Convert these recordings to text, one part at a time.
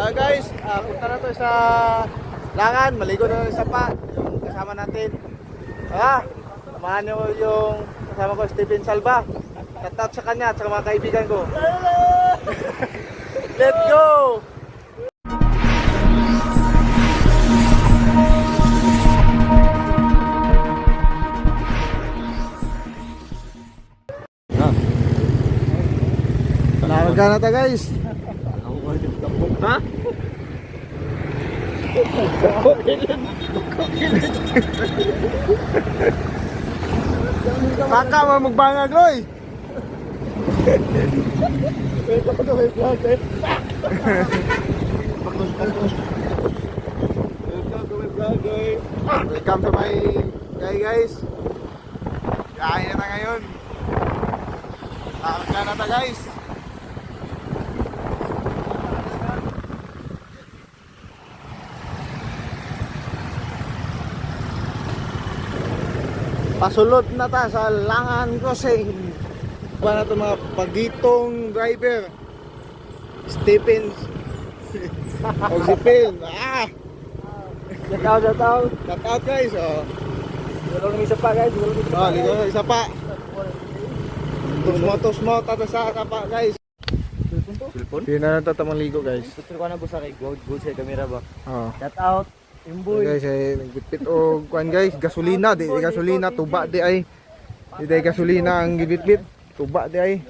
Guys, punta na to sa Langan, maligo na sa sapa yung kasama natin. Samahan nyo yung kasama ko, Stephen Salva. Shout sa kanya at sa mga kaibigan ko. Let's go! Palawagan na ta guys. Ha? Kaka mo magbangag loy. Welcome to my guys. Kain na ngayon. Kaka na ta guys. Pasulot na ta sa Langan Crossing. Ba na ito mga pagitong driver Stephen o si Phil. Shout out guys. Ligaw ng isa pa guys. Ligaw ng isa pa. Tusmo tata sa kapa guys. Hindi na natatang ligo guys. Putro ko na busa kay good sa camera ba. Shout out Imboy. guys ay nagbitbit og kuan guys, gasolina di gasolina tuba di ay. Di gasolina ang gibitbit, tuba di ay.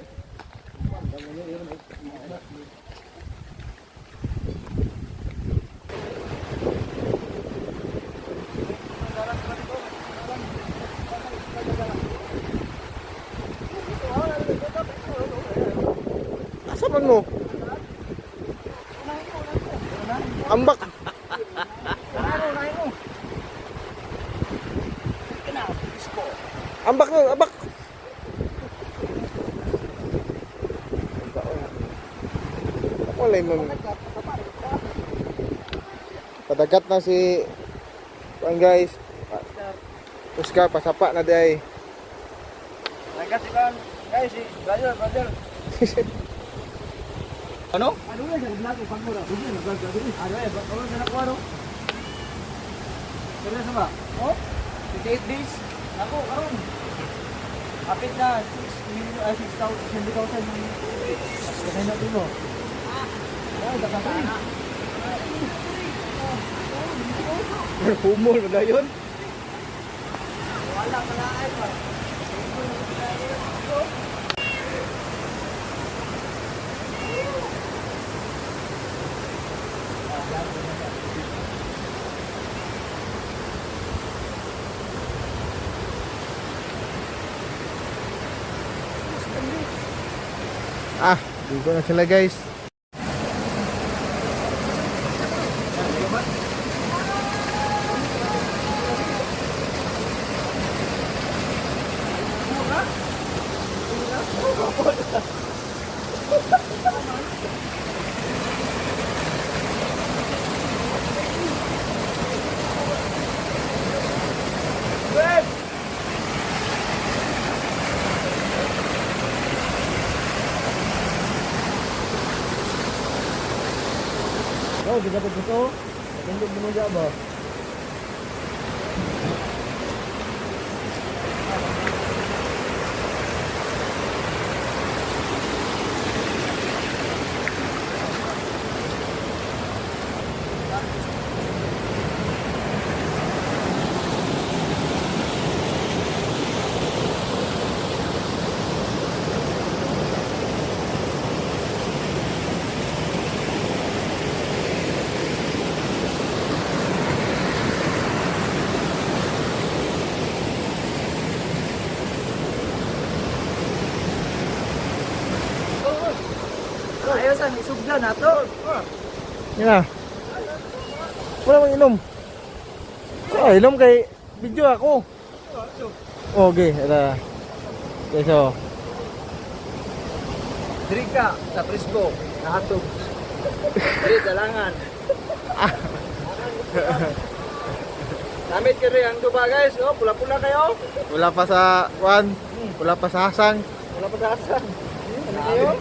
Asa man mo? Ambak. Ambak nun, ambak. Wala mo. Padagat na si kuan guys. Oscar pasapa na di ay. Padagat si kan. Guys, si brother. Ano? Ano ya sa vlog ko pangmura. Ano sa nakwaro? Kailan sa ba? 8 days. Ako karon. Kapit na 6,000 kasi na tulo. Dakatan. Humol ba dayon? Wala pala ay ba. Dito na sila guys. Di dapat ito. Hindi mo na ba? Ayos ang isugda na to. Yan na. Wala mang inom. Inom kay video ako. Okay, ito. Okay, so. Drika sa Frisco, nahatog. Diri sa Langan. Damit ka rin ang duba guys, pula-pula kayo. Wala pa sa wala pa sa hasang. Wala pa sa asan. Ano kayo?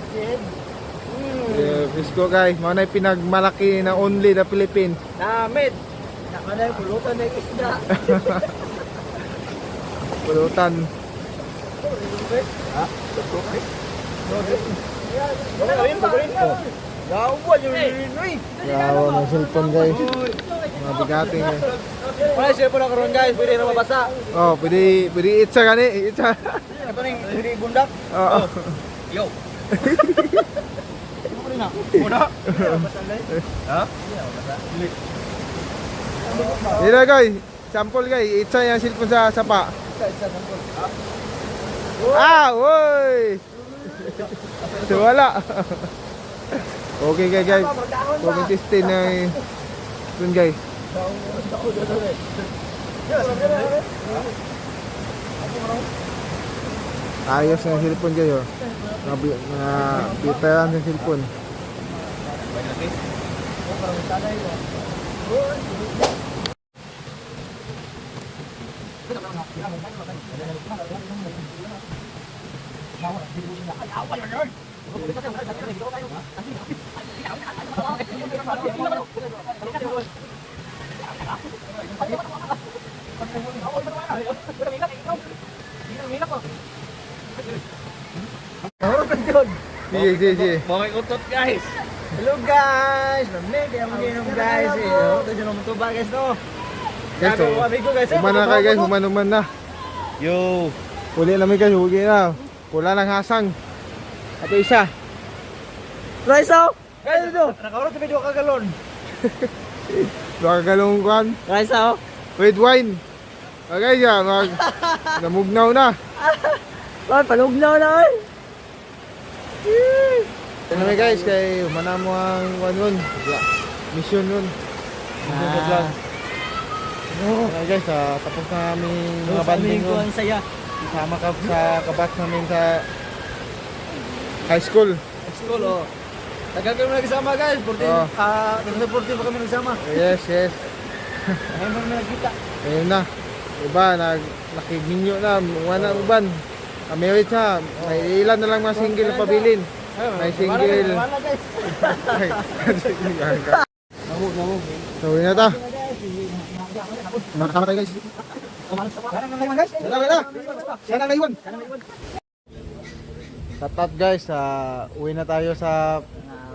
Frisco guys, mao na pinagmalaki na only na Philippines. Namit. Nakanay pulutan ng isda. Pulutan. Ha? Wala ka rin, pagurin mo. Gawa yung rinoy. Gawa ng cellphone guys. Mga bigating guys. Wala siya po na karoon guys, pwede na mabasa. Oh, pwede itsa gani, itsa. Ito na yung hindi bundak. Oo. Yo. Muna. Ha? Dito guys, sample guys, itsa yung cellphone sa sapa. Ah, woy! So wala. Okay guys. Kung testin na yun guys. Ayos na cellphone kayo. Bitaran ng cellphone. Sige. Mga utot guys. Hello guys. Lamig ang inom guys. Ito dyan naman tuba guys no. Guys, so, amigo guys. human na kayo guys, human na. Yo. Uli namin guys, hugi na. Wala ng hasang. Ato isa. Rice out. Guys ito. Nakaroon sa video kagalon. Baka galong kuhan. Rice out. Red wine. Okay ya, namugnaw na. Ay, palugnaw na ay. Ano guys, kay humana mo ang kuhan mission nun. Mission sa vlog. Okay guys, tapos na aming mga banding nun. Ang saya. Isama ka sa kabatch namin sa high school. School oh. Tagal kami nagsama guys. 14 Oh. 14 pa kami nagsama. Yes. Ngayon pa kami nagkita. Ayun na. Iba, nakiminyo na. Wala uban. Married siya. May ilan na lang mga single na pabilin. May single. Wala guys. Namog. So, yun na ta. Makakama tayo guys. Sarang nang guys. Sana na iwan. Tatat guys, uwi na tayo sa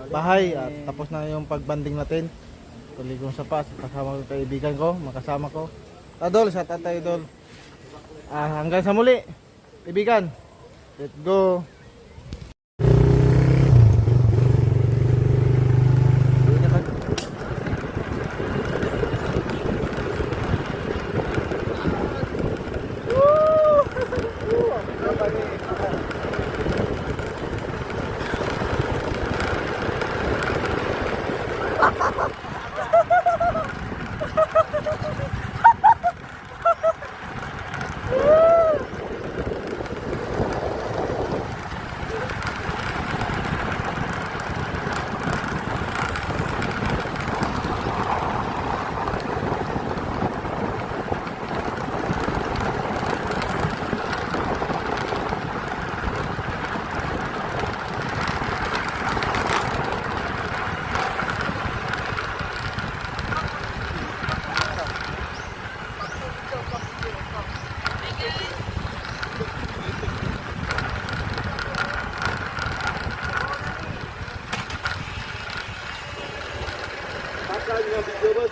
bahay at tapos na yung pagbanding natin. Tuligong sa pas, kasama ko kaibigan ko, makasama ko. Tadol, sa tatay Dol. Hanggang sa muli, kaibigan. Let's go. Bakal nga video ba?